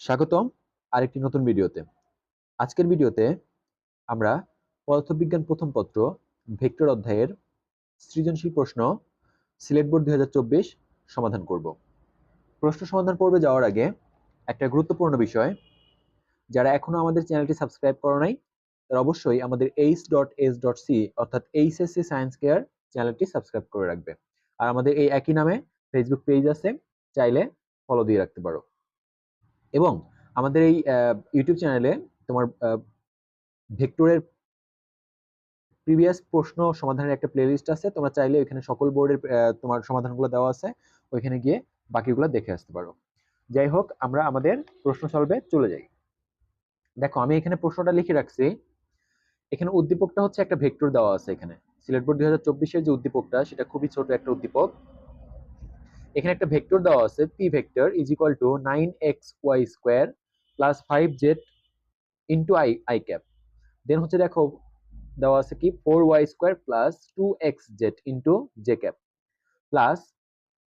স্বাগতম আরেকটি নতুন ভিডিওতে। আজকের ভিডিওতে আমরা পদার্থবিজ্ঞান প্রথম পত্র ভেক্টর অধ্যায়ের সৃজনশীল প্রশ্ন সিলেট বোর্ড 2024 সমাধান করব। প্রশ্ন সমাধান পর্বে যাওয়ার আগে একটা গুরুত্বপূর্ণ বিষয়, যারা এখনো আমাদের চ্যানেলটি সাবস্ক্রাইব করো নাই তারা অবশ্যই আমাদের h.s.c অর্থাৎ HSC সায়েন্স কেয়ার চ্যানেলটি সাবস্ক্রাইব করে রাখবে। আর আমাদের এই একই নামে ফেসবুক পেজ আছে, চাইলে ফলো দিয়ে রাখতে পারো। এবং আমাদের এই ইউটিউব চ্যানেলে তোমার ভেক্টরের প্রিভিয়াস প্রশ্ন সমাধানের একটা প্লেলিস্ট আছে, তোমরা চাইলে ওইখানে সকল বোর্ডের তোমার সমাধানগুলো দেওয়া আছে, ওইখানে গিয়ে বাকিগুলো দেখে আসতে পারো। যাই হোক, আমরা আমাদের প্রশ্ন সলভে চলে যাই। দেখো, আমি এখানে প্রশ্নটা লিখে রাখছি। এখানে উদ্দীপকটা হচ্ছে একটা ভেক্টর দেওয়া আছে। এখানে সিলেট বোর্ড 2024-এর যে উদ্দীপকটা, সেটা খুবই ছোট একটা উদ্দীপক। এখানে একটা ভেক্টর দেওয়া আছে, P vector is equal to 9xy square plus 5z into I cap. Then হচ্ছে দেখো দেওয়া আছে কি 4y square plus 2xz into J cap plus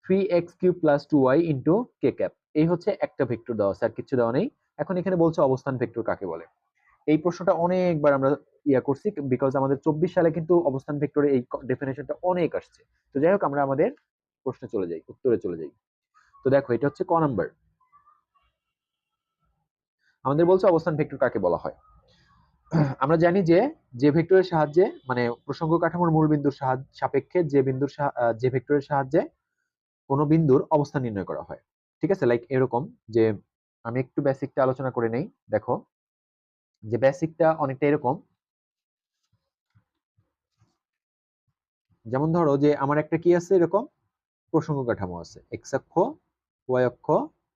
3x cube plus 2y into K cap. এই হচ্ছে একটা ভেক্টর দেওয়া আছে, আর কিছু দেওয়া নেই। এখন এখানে বলছে অবস্থান ভেক্টর কাকে বলে। এই প্রশ্নটা অনেকবার আমরা করছি, বিকজ আমাদের 24 সালে কিন্তু অবস্থান ভেক্টরের এই ডেফিনেশনটা অনেক আসছে। তো যাই হোক, আমরা আমাদের প্রশ্নে চলে যাই, উত্তরে চলে যাই। তো দেখো, এটা হচ্ছে ক নাম্বার। আমাদের বলছে অবস্থান ভেক্টর কাকে বলা হয়। আমরা জানি যে যে ভেক্টরের সাহায্যে, মানে প্রসঙ্গ কাঠামোর মূল বিন্দুর সাপেক্ষে যে ভেক্টরের সাহায্যে কোনো বিন্দুর অবস্থান নির্ণয় করা হয়। ঠিক আছে, লাইক এরকম যে আমি একটু বেসিকটা আলোচনা করে নেই। দেখো, যে বেসিকটা অনেকটা এরকম, যেমন ধরো যে আমার একটা কি আছে, এরকম প্রসঙ্গ কাঠামো আছে, এক্স অক্ষ, ওয়াই অক্ষ,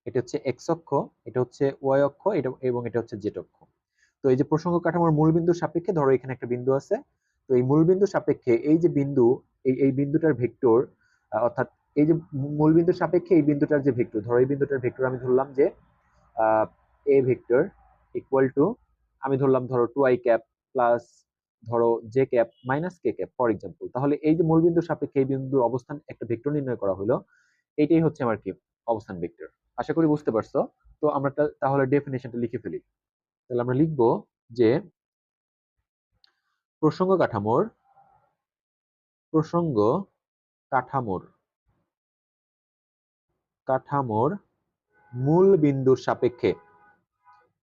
এটা হচ্ছে এক্স অক্ষ, এটা হচ্ছে ওয়াই অক্ষ, এটা এবং এটা হচ্ছে জেড অক্ষ। তো এই যে প্রসঙ্গ কাঠামোর মূল বিন্দুর সাপেক্ষে ধরো এখানে একটা বিন্দু আছে। তো এই মূল বিন্দুর সাপেক্ষে এই যে বিন্দু, এই বিন্দুটার ভেক্টর, অর্থাৎ এই যে মূল বিন্দুর সাপেক্ষে এই বিন্দুটার যে ভেক্টর, ধরো এই বিন্দুটার ভেক্টর আমি ধরলাম যে এ ভেক্টর ইকুয়াল টু, আমি ধরলাম ধরো 2i ক্যাপ প্লাস ধরো J cap minus K cap for example. তাহলে এই যে মূল বিন্দুর সাপেক্ষে এই বিন্দুর অবস্থান একটা ভেক্টর নির্ণয় করা হলো, এটাই হচ্ছে আমার কি অবস্থান ভেক্টর। আশা করি বুঝতে পারছো। তো আমরা তাহলে ডেফিনেশনটা লিখে ফেলি। তাহলে আমরা লিখবো যে প্রসঙ্গ কাঠামোর প্রসঙ্গ কাঠামোর কাঠামোর মূল বিন্দুর সাপেক্ষে,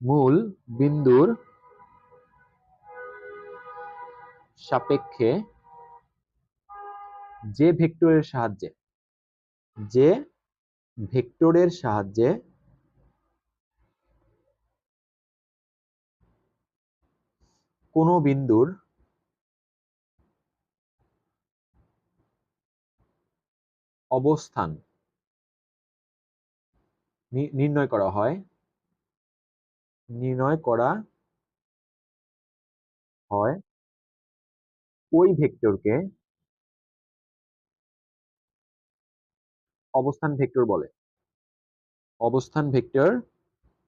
মূল বিন্দুর সাপেক্ষে যে ভেক্টরের সাহায্যে, যে ভেক্টরের সাহায্যে কোনো বিন্দুর অবস্থান নির্ণয় করা হয়, ওই ভেক্টরকে অবস্থান ভেক্টর বলে। অবস্থান ভেক্টর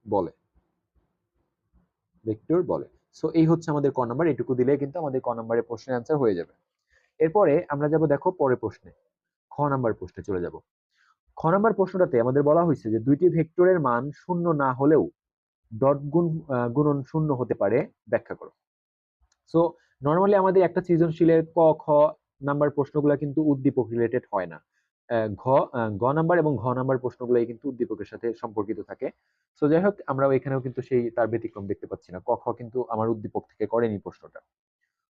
বলে। সো এই হচ্ছে আমাদের ক নাম্বার। এটুকু দিলে কিন্তু আমাদের ক নাম্বারের প্রশ্নের অ্যান্সার হয়ে যাবে। এরপরে আমরা যাব দেখো পরের প্রশ্নে, খ নাম্বার প্রশ্নে চলে যাব। খ নাম্বার প্রশ্নটাতে আমাদের বলা হয়েছে যে দুইটি ভেক্টরের মান শূন্য না হলেও ডট গুণন শূন্য হতে পারে, ব্যাখ্যা করো। সো নর্মালি আমাদের একটা সৃজনশীলের ক খ নাম্বার প্রশ্নগুলো কিন্তু উদ্দীপক রিলেটেড হয় না। গ নাম্বার এবং ঘ নাম্বার প্রশ্নগুলো কিন্তু উদ্দীপকের সাথে সম্পর্কিত থাকে। সো যাই হোক, আমরা এখানেও কিন্তু সেই তার ব্যতিক্রম দেখতে পাচ্ছি না। ক খ কিন্তু আমার উদ্দীপক থেকে করেনি প্রশ্নটা।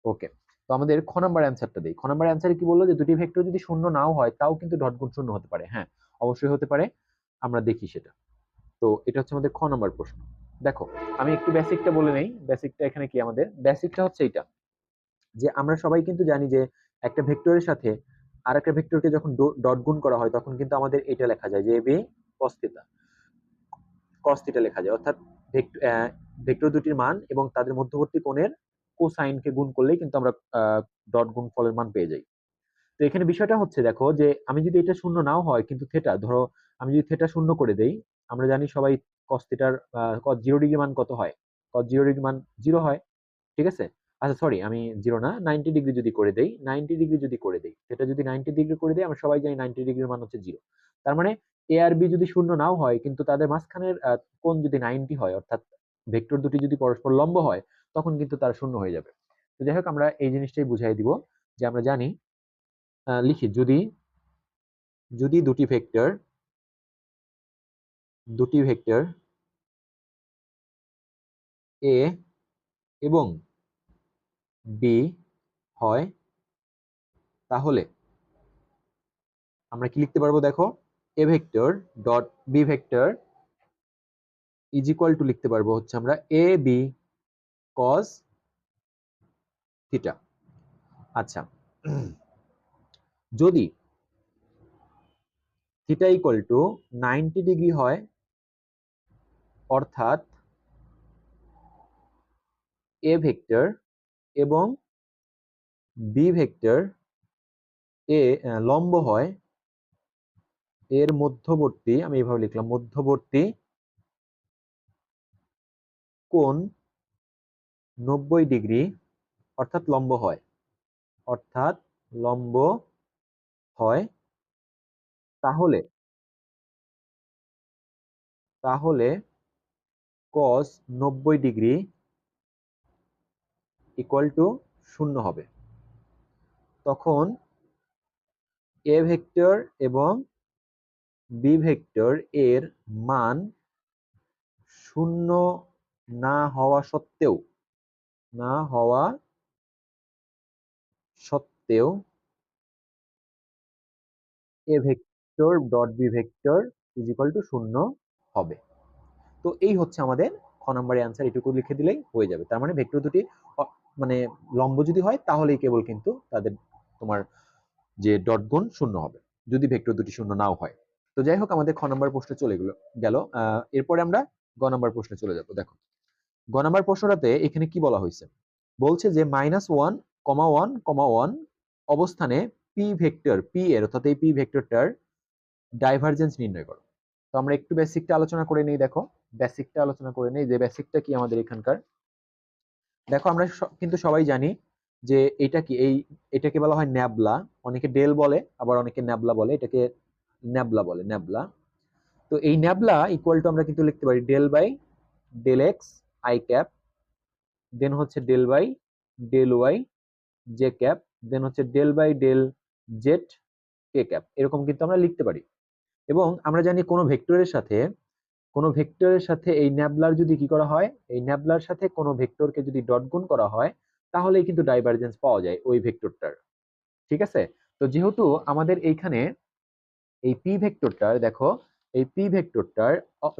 ওকে, তো আমাদের খ নাম্বার অ্যান্সারটা দিই। খ নাম্বার অ্যান্সারে কি বললো যে দুটি ভেক্টর যদি শূন্য নাও হয় তাও কিন্তু ডট গুণ শূন্য হতে পারে। হ্যাঁ, অবশ্যই হতে পারে, আমরা দেখি সেটা। তো এটা হচ্ছে আমাদের খ নাম্বার প্রশ্ন। দেখো, আমি একটু বেসিকটা বলে নেই। বেসিকটা এখানে কি, আমাদের বেসিকটা হচ্ছে এটা, যে আমরা সবাই কিন্তু জানি যে একটা ভেক্টরের সাথে আর একটা ভেক্টরকে যখন ডট গুণ করা হয় তখন কিন্তু আমাদের এটা লেখা যায় যে বি কস থিটা লেখা যায়। অর্থাৎ ভেক্টর দুটির মান এবং তাদের মধ্যবর্তী কোণের কোসাইনকে গুণ করলেই কিন্তু আমরা ডট গুণ ফলের মান পেয়ে যাই। তো এখানে বিষয়টা হচ্ছে, দেখো যে আমি যদি এটা শূন্য নাও হয় কিন্তু থেটা, ধরো আমি যদি থেটা শূন্য করে দেই, আমরা জানি সবাই কস থিটার কস 0 ডিগ্রি মান কত হয়, কস 0 ডিগ্রি মান 0 হয়। ঠিক আছে, আচ্ছা সরি, আমি 0 না, 90 ডিগ্রি যদি করে দেই, 90 ডিগ্রি যদি করে দেই, সেটা যদি 90 ডিগ্রি করে দেই, আমরা সবাই জানি 90 ডিগ্রির মান হচ্ছে 0। তার মানে এ আর বি যদি শূন্য নাও হয়, কিন্তু তাদের মাঝখানের কোণ যদি 90 হয়, অর্থাৎ ভেক্টর দুটি যদি পরস্পর লম্ব হয়, তখন কিন্তু তারা শূন্য হয়ে যাবে। তো যাই হোক, আমরা এই জিনিসটাই বুঝাই দিব যে আমরা জানি, লিখি, যদি যদি দুটি ভেক্টর এ এবং বি হয়, তাহলে আমরা কি লিখতে পারবো দেখো, A vector dot B vector is equal to লিখতে পারবো হচ্ছে আমরা এ বি কজ থিটা। আচ্ছা, যদি থিটা ইকুয়াল টু 90 ডিগ্রি হয়, অর্থাৎ এ ভেক্টর এবং বি ভেক্টর এ লম্ব হয়, এর মধ্যবর্তী, আমি এইভাবে লিখলাম, মধ্যবর্তী কোণ 90 ডিগ্রি, অর্থাৎ লম্ব হয়, অর্থাৎ লম্ব হয়, তাহলে তাহলে cos 90 ডিগ্রি ইকুয়াল টু 0 হবে। তখন এ ভেক্টর এবং বি ভেক্টর এর মান 0 না হওয়া সত্ত্বেও, না হওয়া সত্ত্বেও A vector dot B vector is equal to 0 হবে। তো এই হচ্ছে আমাদের খ নম্বরের অ্যান্সার, এটুকু লিখে দিলেই হয়ে যাবে। তার মানে ভেক্টর দুটি মানে লম্ব যদি হয়, তাহলেই কেবল কিন্তু তাদের তোমার যে ডট গুণ 0 হবে, যদি ভেক্টর দুটি 0 নাও হয়। তো যাই হোক, আমাদের খ নম্বর প্রশ্নে চলে গেল। এরপরে আমরা গ নম্বর প্রশ্নে চলে যাব। দেখো, গ নম্বর প্রশ্নটাতে এখানে কি বলা হয়েছে, বলছে যে -1,1,1 অবস্থানে পি ভেক্টর পি এর, অর্থাৎ এই পি ভেক্টরটার ডাইভারজেন্স নির্ণয় করো। তো আমরা একটু বেসিকটা আলোচনা করে নেই। দেখো, বেসিকটা আলোচনা করে নেই, যে বেসিকটা কি আমাদের এখানকার। দেখো, আমরা কিন্তু সবাই জানি যে এটা কি, এটাকে বলা হয় ন্যাবলা, অনেকে ডেল বলে, আবার অনেকে ন্যাবলা বলে, এটাকে ন্যাবলা বলে, ন্যাবলা। তো এই ন্যাবলা ইকুয়াল টু আমরা কিন্তু লিখতে পারি del by del x I cap, then হচ্ছে del by del Y J cap, then হচ্ছে del by del Z K cap, এরকম কিন্তু আমরা লিখতে পারি। এবং আমরা জানি কোনো ভেক্টরের সাথে এই ন্যাবলার যদি কি করা হয়, এই ন্যাবলার সাথে কোনো ভেক্টরকে যদি ডট গুণ করা হয়, তাহলেই কিন্তু ডাইভারজেন্স পাওয়া যায় ওই ভেক্টরটার। ঠিক আছে? তো যেহেতু আমাদের এইখানে এই পি ভেক্টরটার, দেখো, এই পি ভেক্টরটার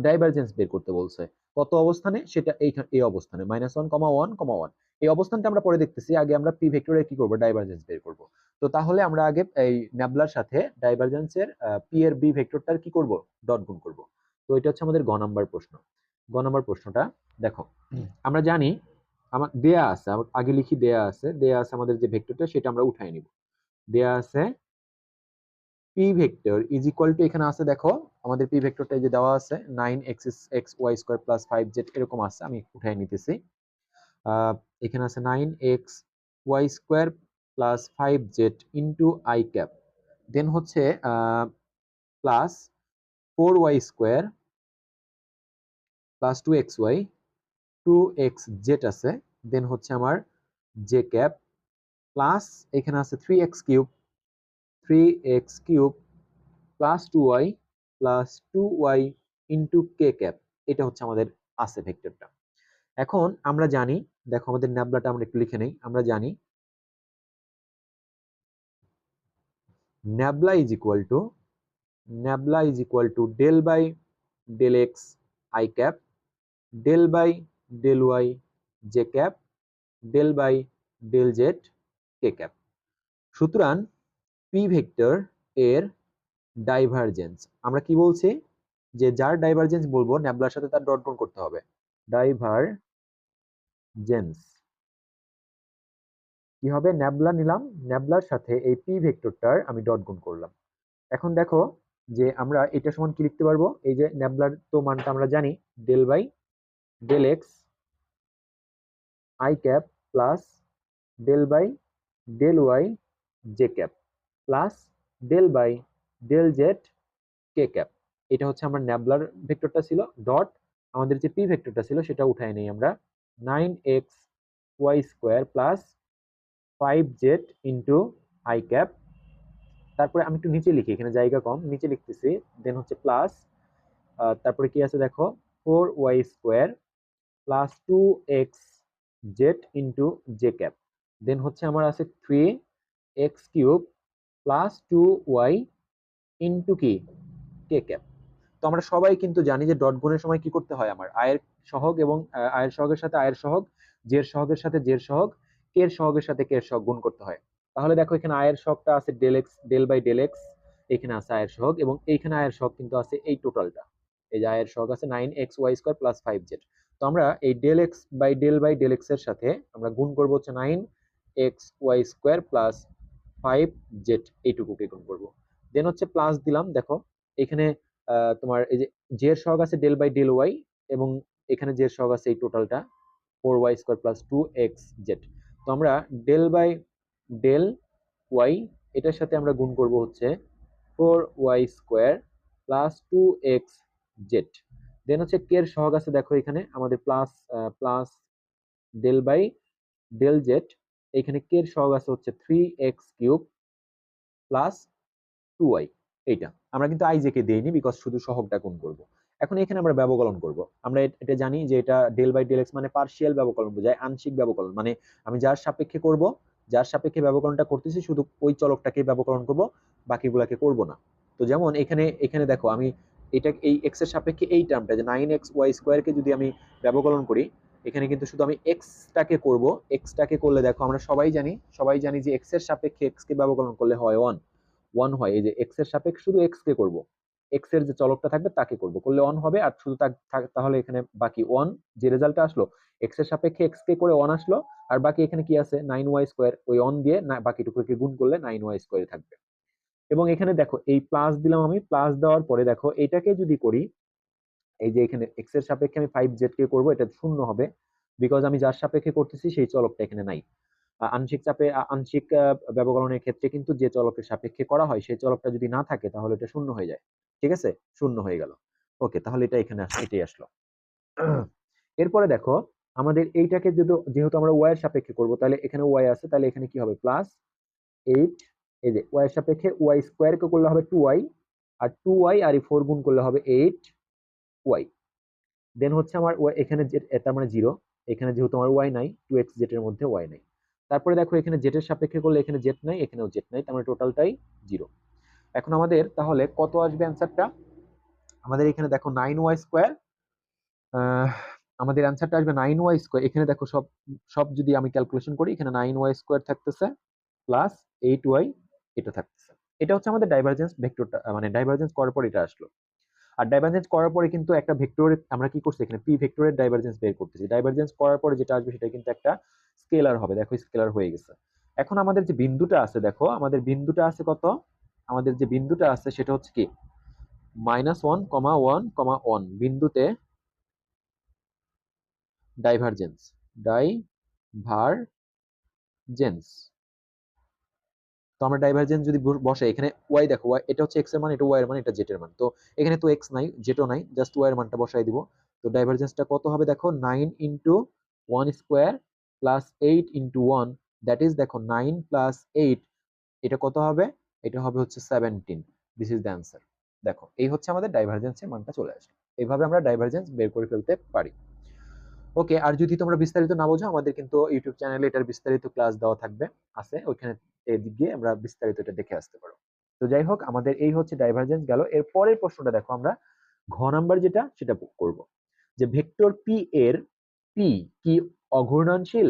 ডাইভারজেন্স বের করতে বলছে, কত অবস্থানে, সেটা এইখানে এই অবস্থানে -1,1,1 এই অবস্থানটা আমরা পরে দেখতেছি, আগে আমরা পি ভেক্টরের কি করব, ডাইভারজেন্স বের করব। তো তাহলে আমরা আগে এই ন্যাবলার সাথে ডাইভারজেন্সের পি এর বি ভেক্টরটার কি করব, ডট গুণ করব। তো এটা হচ্ছে আমাদের গ নাম্বার প্রশ্ন। গ নাম্বার প্রশ্নটা দেখো, আমরা জানি, আমার দেয়া আছে, আগে লিখি, দেয়া আছে আমাদের যে ভেক্টরটা, সেটা আমরা উঠাই নিব। দেয়া আছে P vector is equal two, এখানে আছে দেখো, আমাদের পি ভেক্টরটা যে দেওয়া আছে 9x প্লাস 5z, এরকম আছে, আমি উঠাই নিতেছি। এখানে আছে 9x plus 5z into I cap, then হচ্ছে প্লাস 4y² প্লাস 2xz আছে, দেন হচ্ছে আমার জে ক্যাপ, প্লাস এখানে আছে 3x³ plus 2y into K cap, এটা হচ্ছে আমাদের আছে ভেক্টরটা। এখন আমরা জানি, দেখো আমাদের ন্যাবলাটা আমরা একটু লিখে নেই, আমরা জানি nabla is equal to del by del x I cap, del by del Y J cap, del by del Z K cap. সুতরাং পি ভেক্টর এর ডাইভারজেন্স, আমরা কি বলছি, যে যার ডাইভারজেন্স বলবো, ন্যাবলার সাথে তার ডট গুণ করতে হবে, ডাইভারজেন্স কি হবে, ন্যাবলা নিলাম, ন্যাবলার সাথে এই পি ভেক্টরটার আমি ডট গুণ করলাম। এখন দেখো যে আমরা এটা সমান কি লিখতে পারবো, এই যে ন্যাবলার তো মানটা আমরা জানি, del by del x I cap plus del by del Y J cap plus del by del Z K cap. এটা হচ্ছে আমার ন্যাবলার ভেক্টরটা ছিল, ডট আমাদের যে পি ভেক্টরটা ছিল সেটা উঠায় নেই আমরা, 9xy² plus 5z into I cap. তারপরে আমি একটু নিচে লিখি, এখানে জায়গা কম, নিচে লিখতেছি, দেন হচ্ছে প্লাস, তারপরে কি আছে দেখো, 4y² plus 2xz into J cap. Then হচ্ছে আমার আছে 3x³ প্লাস 2y ইন্টু কি কে ক্যাপ। তো আমরা সবাই কিন্তু জানি যে ডট গুণের সময় কি করতে হয়, আমার আয়ের সহগ এবং আয়ের সহগের সাথে আয়ের সহগ, জের সহগের সাথে জের সহগ, কের সহগের সাথে কের সহগ গুণ করতে হয়। তাহলে দেখো এখানে আয়ের সহগটা আছে del x, del by del x, এখানে আছে আয়ের সহগ, এবং এইখানে আয়ের সহগ কিন্তু আছে এই টোটালটা, এই যে আয়ের সহগ আছে 9xy² প্লাস 5z। তো আমরা এই বাই ডেল এক্স এর সাথে আমরা গুণ করবো হচ্ছে 9xy² প্লাস 5z, এইটুকুকে গুণ করবো। দেন হচ্ছে প্লাস দিলাম, দেখো এখানে তোমার এই যে জের সহগ আছে ডেল বাই ডেল ওয়াই, এবং এখানে জের সহগ আছে এই টোটালটা 4y² প্লাস 2xz। তো আমরা ডেল বাই ডেল ওয়াই এটার সাথে আমরা গুণ করব হচ্ছে 4y² প্লাস 2xz। দেন হচ্ছে কে এর সহগ আছে দেখো এখানে আমাদের plus plus del by del z, এখানে কে এর সহগ আছে হচ্ছে 3x³ প্লাস 2y। এইটা আমরা কিন্তু আই জে কে দেইনি, বিকজ শুধু সহগটা গুণ করব। এখন এখানে আমরা ব্যবকলন করব। আমরা এটা জানি যে এটা ডেল বাই ডেল এক্স মানে পার্শিয়াল ব্যবকলন বোঝায়, আংশিক ব্যবকলন মানে আমি যার সাপেক্ষে করব, যার সাপেক্ষে ব্যবকলনটা করতেছি শুধু ওই চলকটাকে ব্যবকলন করব, বাকিগুলাকে করব না। তো যেমন এখানে এখানে দেখো আমি এটা এই এক্স এর সাপেক্ষে এই টার্মটা যে 9xy² কে যদি আমি ব্যবকলন করি, এখানে কিন্তু শুধু আমি এক্সটাকে করব। এক্সটাকে করলে দেখো আমরা সবাই জানি যে এক্স এর সাপেক্ষে এক্স কে ব্যবকলন করলে হয় 1 1 হয়। এই যে এক্স এর সাপেক্ষে শুধু এক্স কে করব, এক্স এর যে চলকটা থাকবে তাকে করব, করলে 1 হবে, আর শুধু তাহলে এখানে বাকি 1, যে রেজাল্টটা আসলো এক্স এর সাপেক্ষে এক্স কে করে 1 আসলো, আর বাকি এখানে কি আছে 9y², ওই 1 দিয়ে বাকিটুকুকে গুণ করলে 9y² থাকবে। এবং এখানে দেখো এই প্লাস দিলাম, আমি প্লাস দেওয়ার পরে দেখো এটাকে যদি করি, এই যে এখানে এক্স এর সাপেক্ষে আমি 5z কে করব, এটা শূন্য হবে, বিকজ আমি যার সাপেক্ষে করতেছি সেই চলকটা এখানে নাই। আংশিক ব্যবকলনের ক্ষেত্রে কিন্তু যে চলকের সাপেক্ষে করা হয় সেই চলকটা যদি না থাকে তাহলে এটা শূন্য হয়ে যায়। ঠিক আছে, শূন্য হয়ে গেল। ওকে, তাহলে এটা এখানে এটাই আসলো। এরপরে দেখো আমাদের এইটাকে যেহেতু আমরা ওয়াই এর সাপেক্ষে করব, তাহলে এখানে ওয়াই আছে, তাহলে এখানে কি হবে প্লাস 8, এই যে ওয়াই এর সাপেক্ষে y² কে করলে হবে 2y, আর 2y আর এই 4 গুণ করলে হবে 8y। দেন হচ্ছে আমার এখানে তার মানে 0, এখানে যেহেতু আমার ওয়াই নাই, 2xz এর মধ্যে ওয়াই নাই। তারপরে দেখো এখানে জেড এর সাপেক্ষে করলে এখানে জেড নাই, এখানেও জেড নাই, তার মানে টোটালটাই 0। এখন আমাদের তাহলে কত আসবে অ্যান্সারটা, আমাদের এখানে দেখো 9y², আমাদের অ্যান্সারটা আসবে 9y²। এখানে দেখো সব সব যদি আমি ক্যালকুলেশন করি, এখানে 9y² থাকতেছে প্লাস 8y এটা থাকতেছে। এটা হচ্ছে আমাদের ডাইভারজেন্স ভেক্টরটা, মানে ডাইভারজেন্স করার পর এটা আসলো। আর ডাইভারজেন্স করার পরে কিন্তু একটা ভেক্টরের আমরা কি করছি, এখানে পি ভেক্টরের ডাইভারজেন্স বের করতেছি। ডাইভারজেন্স করার পরে যেটা আসবে সেটা কিন্তু একটা স্কেলার হবে, দেখো স্কেলার হয়ে গেছে। এখন আমাদের যে বিন্দুটা আছে, দেখো আমাদের বিন্দুটা আছে কত, আমাদের যে বিন্দুটা আছে সেটা হচ্ছে কি -1,1,1 বিন্দুতে ডাইভারজেন্স, ডাইভারজেন্স। তো আমরা ডাইভারজেন্স যদি বসে এখানে ওয়াই, দেখো ওয়াই এটা হচ্ছে এক্স এর মান, এটা ওয়াই এর মান, এটা জেড এর মান, তো এখানে তো এক্স নাই জেডও নাই, জাস্ট ওয়াই এর মানটা বসাই দিব। তো ডাইভারজেন্সটা কত হবে দেখো, 9 into 1² plus 8 into 1, that is দেখো 9 প্লাস 8, এটা কত হবে, এটা হবে হচ্ছে 17। This is the answer. দেখো এই হচ্ছে আমাদের ডাইভারজেন্সের মানটা চলে আসলো। এইভাবে আমরা ডাইভারজেন্স বের করে ফেলতে পারি। ওকে, আর যদি তোমরা বিস্তারিত না বোঝো, আমাদের কিন্তু ইউটিউব চ্যানেলে এটার বিস্তারিত ক্লাস দেওয়া থাকবে, আছে ওইখানে, এদিক গিয়ে আমরা বিস্তারিত এটা দেখে আসতে পারো। তো যাই হোক, আমাদের এই হচ্ছে ডাইভারজেন্স গেল। এর পরের প্রশ্নটা দেখো, আমরা ঘ নাম্বার যেটা সেটা করব, যে ভেক্টর পি এর পি কি অঘূর্ণনশীল,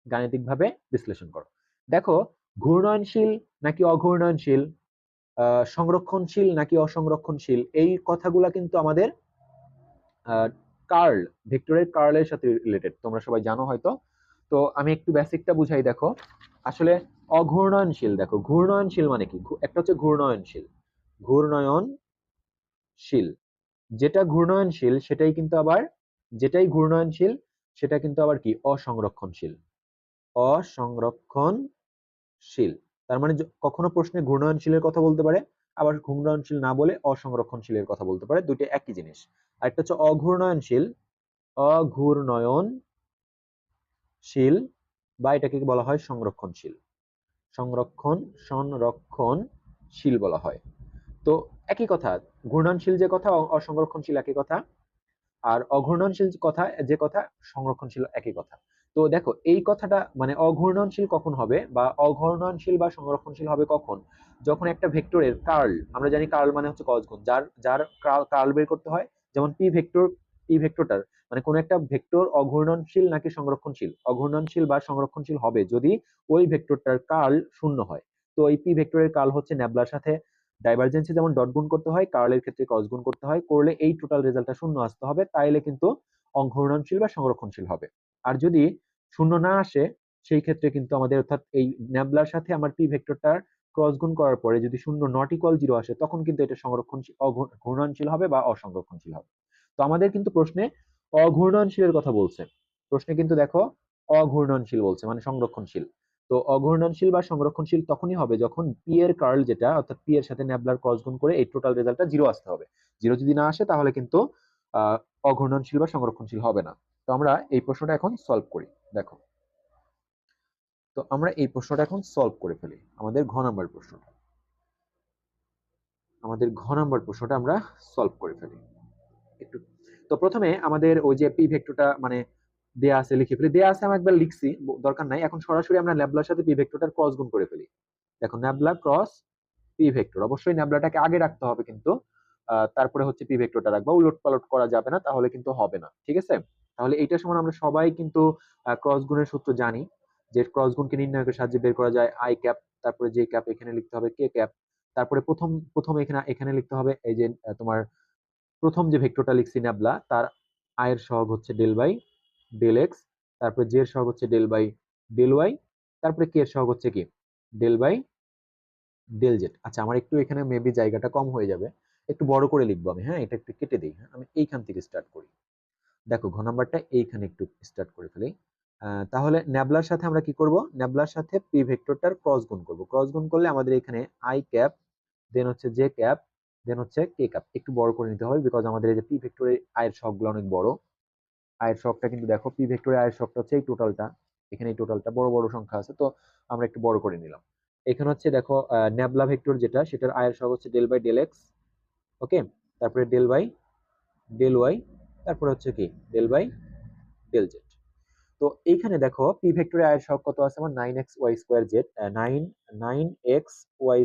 গাণিতিকভাবে বিশ্লেষণ করো। দেখো ঘূর্ণনশীল নাকি অঘূর্ণনশীল, সংরক্ষণশীল নাকি অসংরক্ষণশীল, এই কথাগুলা কিন্তু আমাদের কার্ল, ভেক্টরের কার্লের সাথে রিলেটেড, তোমরা সবাই জানো হয়তো। তো আমি একটু বেসিকটা বুঝাই। দেখো আসলে অঘূর্ণনশীল, দেখো ঘূর্ণনশীল মানে কি, একটা হচ্ছে ঘূর্ণয়নশীল, ঘূর্ণয়নশীল, যেটা ঘূর্ণয়নশীল সেটাই কিন্তু আবার, যেটাই ঘূর্ণয়নশীল সেটা কিন্তু আবার কি অসংরক্ষণশীল। অসংরক্ষণশীল। তার মানে কখনো প্রশ্নে ঘূর্ণয়নশীলের কথা বলতে পারে, আবার ঘূর্ণয়নশীল না বলে অসংরক্ষণশীলের কথা বলতে পারে, দুইটা একই জিনিস। আরেকটা হচ্ছে অঘূর্ণয়নশীল, অঘূর্ণয়নশীল বা এটাকে বলা হয় সংরক্ষণশীল। সংরক্ষণশীল বলা হয়। তো একই কথা, ঘূর্ণয়নশীল যে কথা, অসংরক্ষণশীল একই কথা, আর অঘূর্ণনশীল কথা যে কথা, সংরক্ষণশীল একই কথা। তো দেখো এই কথাটা মানে অঘূর্ণনশীল কখন হবে বা অঘূর্ণনশীল বা সংরক্ষণশীল হবে কখন, যখন একটা ভেক্টরের কার্ল, আমরা জানি কার্ল মানে হচ্ছে cos গুণ, যার যার কার্ল বের করতে হয়, যেমন পি ভেক্টরটার মানে কোন একটা ভেক্টর অঘূর্ণনশীল নাকি সংরক্ষণশীল, অঘূর্ণনশীল বা সংরক্ষণশীল হবে যদি ওই ভেক্টরটার কার্ল শূন্য হয়। তো এই পি ভেক্টরের কার্ল হচ্ছে ন্যাবলার সাথে ডাইভারজেন্সে যেমন ডট গুণ করতে হয়, কার্লের ক্ষেত্রে ক্রস গুণ করতে হয়, করলে এই টোটাল রেজাল্টটা শূন্য আসতে হবে, তাইলে কিন্তু অঘূর্ণনশীল বা সংরক্ষণশীল হবে। আর যদি শূন্য না আসে, সেই ক্ষেত্রে কিন্তু আমাদের অর্থাৎ এই ন্যাবলার সাথে আমার পি ভেক্টরটার ক্রস গুণ করার পরে যদি শূন্য নট ইকুয়াল জিরো আসে, তখন কিন্তু এটা সংরক্ষণশীল ঘূর্ণনশীল হবে বা অসংরক্ষণশীল হবে। তো আমাদের কিন্তু প্রশ্নে অঘূর্ণনশীলের কথা বলছে, প্রশ্নে কিন্তু দেখো অঘূর্ণনশীল বলছে মানে সংরক্ষণশীল। তো অঘূর্ণনশীল বা সংরক্ষণশীল তখনই হবে যখন পি এর কার্ল যেটা অর্থাৎ পি এর সাথে ন্যাবলার ক্রস গুণ করে এই টোটাল রেজাল্টটা জিরো আসতে হবে। জিরো যদি না আসে তাহলে কিন্তু অঘূর্ণনশীল বা সংরক্ষণশীল হবে না। তো আমরা এই প্রশ্নটা এখন সলভ করি। দেখো, তো আমরা এই প্রশ্নটা এখন সলভ করে ফেলি, আমাদের ঘ নাম্বার প্রশ্নটা, আমরা সলভ করে ফেলি একটু। তো প্রথমে আমাদের ওই যে পি ভেক্টরটা মানে দেয়া আছে, লিখে ফেলি, দেয়া আছে আমি একবার লিখছি, দরকার নাই, এখন সরাসরি আমরা ন্যাবলার সাথে পি ভেক্টরটার ক্রস গুণ করে ফেলি। দেখো ন্যাবলা ক্রস পি ভেক্টর, অবশ্যই ন্যাবলাটাকে আগে রাখতে হবে কিন্তু, তারপরে হচ্ছে পি ভেক্টরটা রাখবা, উলট পালট করা যাবে না, তাহলে কিন্তু হবে না, ঠিক আছে। তাহলে এইটার সময় আমরা সবাই কিন্তু ক্রস গুণের সূত্র জানি, যে ক্রস গুণকে নির্ণায়কের সাহায্যে বের করা যায় আই ক্যাপ, তারপরে যে ক্যাপ এখানে লিখতে হবে কে ক্যাপ, তারপরে প্রথম প্রথম এখানে এখানে লিখতে হবে এই যে তোমার প্রথম যে ভেক্টরটা লিখছি ন্যাবলা, তার আয়ের সহগ হচ্ছে ডেল বাই ডেল এক্স, তারপরে জে এর সহগ হচ্ছে ডেল বাই ডেল ওয়াই, তারপরে কে এর সহগ হচ্ছে কি ডেল বাই ডেল জেড। আচ্ছা আমার একটু এখানে মেবি জায়গাটা কম হয়ে যাবে, একটু বড় করে লিখবো আমি, হ্যাঁ এটা একটু কেটে দিই, হ্যাঁ আমি এইখান থেকে স্টার্ট করি। দেখো ঘ নাম্বারটা এইখানে একটু স্টার্ট করে ফেলি। তাহলে ন্যাবলার সাথে আমরা কি করব, ন্যাবলার সাথে পি ভেক্টরটার ক্রস গুণ করব, ক্রস গুণ করলে আমাদের এখানে আই ক্যাপ, দেন হচ্ছে জে ক্যাপ, দেন হচ্ছে কে ক্যাপ, একটু বড় করে নিতে হবে বিকজ আমাদের এই যে পি ভেক্টরের আয়ের সবগুলো অনেক বড়। আয়ের শখটা কিন্তু দেখো পি ভেক্টরের আয়ের শখটা হচ্ছে এই টোটালটা, এখানে এই টোটালটা বড় বড় সংখ্যা আছে, তো আমরা একটু বড় করে নিলাম। এখানে হচ্ছে দেখো ন্যাবলা ভেক্টর যেটা, সেটার আয়ের শখ হচ্ছে ডেল বাই ডেল এক্স, ওকে, তারপরে ডেল বাই ডেল ওয়াই, তারপরে হচ্ছে কি ডেল বাই ডেল জেড। তো এইখানে দেখো পি ভেক্টরের আয়ের শখ কত আছে আমার, 9x y² Z, 9x y²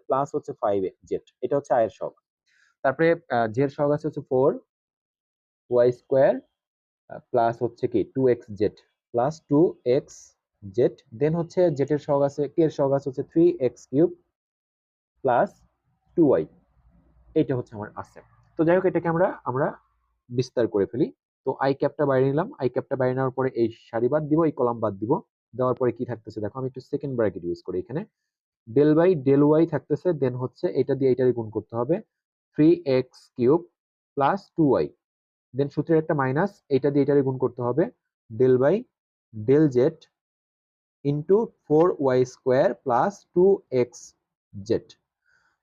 plus হচ্ছে 5 জেড, এটা হচ্ছে আয়ের শখ। তারপরে জেড শখ আছে হচ্ছে 4y² প্লাস হচ্ছে কি 2x Z plus 2x Z, দেন হচ্ছে জেটের সহগ আছে, কে এর সহগ আছে হচ্ছে 3x³ প্লাস 2y, এইটা হচ্ছে আমার আছে। তো যাই হোক এটাকে আমরা আমরা বিস্তার করে ফেলি। তো আই ক্যাপটা বাইরে নিলাম, আই ক্যাপটা বাইরে নেওয়ার পরে এই সারি বাদ দিব, এই কলাম বাদ দিব, দেওয়ার পরে কি থাকতেছে দেখো, আমি একটু সেকেন্ড ব্র্যাকেট ইউজ করি, এখানে ডেল বাই ডেল ওয়াই থাকতেছে, দেন হচ্ছে এটা দিয়ে এটারে গুণ করতে হবে 3x³ প্লাস 2y, দেন সূত্রের একটা মাইনাস, এটা দিয়ে এটারে গুণ করতে হবে del by del z into 4y² plus 2x z,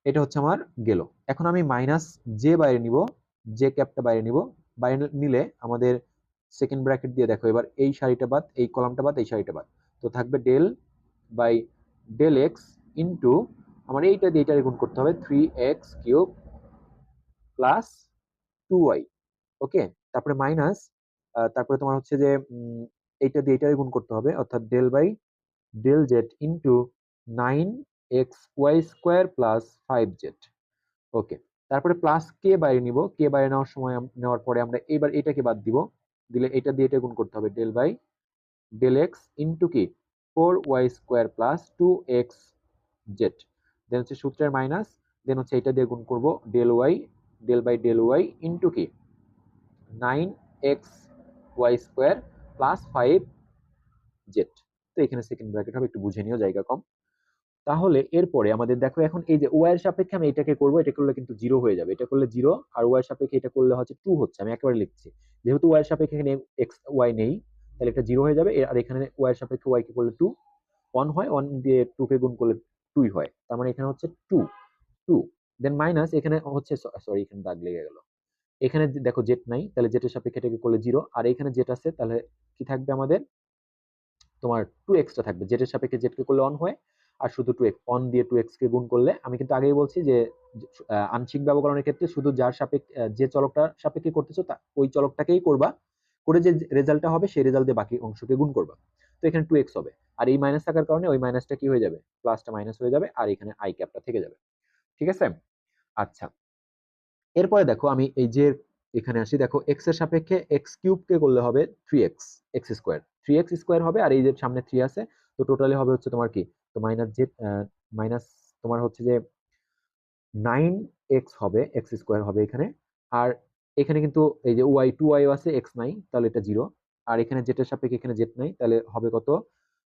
এটা হচ্ছে আমার গেল। এখন আমি মাইনাস জে বাইরে নিব, জে ক্যাপটা বাইরে নিব, বাইরে নিলে আমাদের সেকেন্ড ব্র্যাকেট দিয়ে দেখো এবার এই সারিটা বাদ, এই কলামটা বাদ, এই সারিটা বাদ, তো থাকবে del by del x into আমার এইটা দিয়ে এটারে গুণ করতে হবে 3x³ প্লাস 2y, ওকে, তারপরে মাইনাস, তারপরে তোমার হচ্ছে যে এইটা দিয়ে এটারে গুণ করতে হবে, অর্থাৎ del by del z into 9xy² plus 5z, okay, তারপরে প্লাস কে বাইরে নিব, কে বাইরে নেওয়ার সময় নেওয়ার পরে আমরা এবার এটাকে বাদ দিব, দিলে এটা দিয়ে এটা গুণ করতে হবে del by del x into কি 4y² প্লাস 2xz, দেন হচ্ছে সূত্রের মাইনাস, দেন হচ্ছে এটা দিয়ে গুণ করব del y, del by del y into কি 9xy² প্লাস 5z। তো এখানে সেকেন্ড ব্র্যাকেট হবে, একটু বুঝে নিও, জায়গা কম। তাহলে এরপরে আমাদের দেখো এখন এই যে ওয়াই এর সাপেক্ষে আমি এটাকে করবো, এটা করলে কিন্তু জিরো হয়ে যাবে, এটা করলে জিরো, আর ওয়াই এর সাপেক্ষে এটা করলে হচ্ছে 2 হচ্ছে, আমি একেবারে লিখছি যেহেতু ওয়াই এর সাপেক্ষে এখানে এক্স ওয়াই নেই, তাহলে এটা 0 হয়ে যাবে। আর এখানে y এর সাপেক্ষে y কে করলে 2, 1 হয়, 1 দিয়ে 2 কে গুণ করলে 2 হয়। তার মানে এখানে হচ্ছে 2, 2 দেন মাইনাস এখানে হচ্ছে, সরি এখানে দাগ লেগে গেল। এখানে দেখো জেড নাই, তাহলে জেড এর সাপেক্ষে এটাকে করলে 0, আর এখানে জেড আছে, তাহলে কি থাকবে আমাদের, তোমার 2x টা থাকবে। জেড এর সাপেক্ষে জেড কে করলে 1 হয়, আর শুধু 2x, 1 দিয়ে 2x কে গুণ করলে, আমি কিন্তু আগেই বলছি যে আংশিক ব্যবকলনের ক্ষেত্রে শুধু যার সাপেক্ষে, যে চলকটা সাপেক্ষে করতেছো তা ওই চলকটাকেই করবা, করে যে রেজাল্টটা হবে সেই রেজাল্ট দিয়ে বাকি অংশকে গুণ করবা। তো এখানে 2x হবে, আর এই মাইনাস থাকার কারণে ওই মাইনাসটা কি হয়ে যাবে, প্লাসটা মাইনাস হয়ে যাবে, আর এখানে আই ক্যাপটা থেকে যাবে। ঠিক আছে? আচ্ছা, এরপরে দেখো আমি এই যে এখানে আসি, দেখো এক্স এর সাপেক্ষে এক্স কিউব কে করলে হবে 3x, x square, 3x square হবে, আর এই যে সামনে 3 আছে, তো টোটালি হবে হচ্ছে তোমার কি, তো মাইনাস জেড, মাইনাস তোমার হচ্ছে যে 9x হবে, এক্স স্কোয়ার হবে এখানে। আর এখানে কিন্তু এই যে ওয়াই, 2y আছে, এক্স নাই, তাহলে এটা 0। আর এখানে জেটের সাপেক্ষে এখানে জেড নাই, তাহলে হবে কত,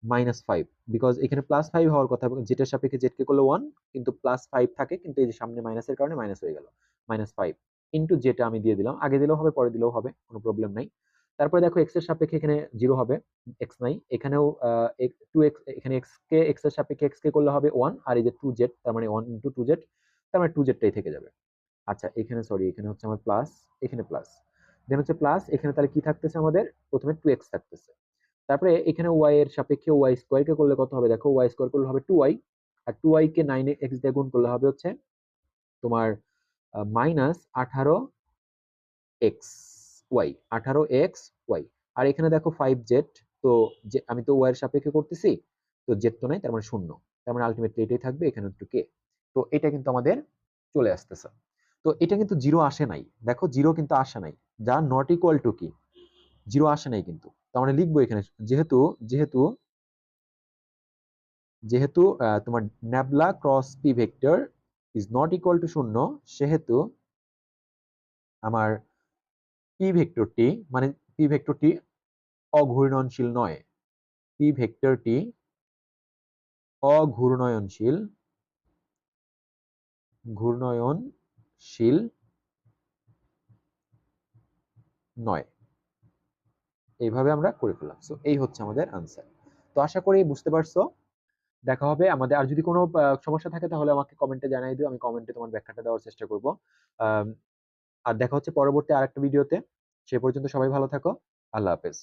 -5, বিকজ এখানে +5 হওয়ার কথা, জেটের সাপেক্ষে জেড কে করলে 1, কিন্তু +5 থাকে, কিন্তু এই যে সামনে মাইনাসের কারণে মাইনাস হয়ে গেল, -5 ইন্টু যেটা আমি দিয়ে দিলাম, আগে দিলেও হবে পরে দিলেও হবে, কোনো প্রবলেম নাই। তারপরে দেখো এক্স এর সাপেক্ষে এখানে 0 হবে, এক্স নাই, এখানেও 2x, এখানে এক্স কে, এক্স এর সাপেক্ষে এক্স কে করলে হবে 1, আর এই যে 2z, তার মানে 1 ইন্টু 2z, তার মানে 2z-টাই থেকে যাবে। আচ্ছা, এখানে সরি, এখানে হচ্ছে আমার প্লাস, এখানে প্লাস, দেন হচ্ছে প্লাস, এখানে তাহলে কি থাকতেছে আমাদের, প্রথমে 2x থাকতেছে। তারপরে এখানে y এর সাপেক্ষে y স্কোয়ার কে করলে কত হবে, দেখো y স্কোয়ার করলে হবে 2y, আর 2y কে 9x দিয়ে গুণ করলে হবে হচ্ছে তোমার -18x y, 18x y। আর এখানে দেখো 5z, তো যে আমি তো y এর সাপেক্ষে করতেছি, তো z তো নাই, তার মানে 0, তার মানে আলটিমেটলি এটাই থাকবে, এখানে একটু কে। তো এটা কিন্তু আমাদের চলে আসতেছে। তো এটা কিন্তু 0 আসে নাই, দেখো 0 কিন্তু আসে নাই, যা নট ইকুয়াল টু কি, 0 আসে নাই কিন্তু, তার মানে লিখবো এখানে, যেহেতু যেহেতু যেহেতু তোমার nabla cross P vector is not equal to 0, সেহেতু আমার পি ভেক্টরটি, মানে পি ভেক্টরটি অঘূর্ণনশীল নয়, পি ভেক্টরটি অঘূর্ণয়নশীল, ঘূর্ণয়নশীল নয়। এইভাবে আমরা করে ফেললাম। সো এই হচ্ছে আমাদের আনসার। তো আশা করি বুঝতে পারছো। দেখা হবে আমাদের, আর যদি কোনো সমস্যা থাকে তাহলে আমাকে কমেন্টে জানাই দিও, আমি কমেন্টে তোমার ব্যাখ্যাটা দেওয়ার চেষ্টা করব। আর দেখা হচ্ছে পরবর্তী আরেকটা ভিডিওতে। সে পর্যন্ত সবাই ভালো থাকো। আল্লাহ হাফেজ।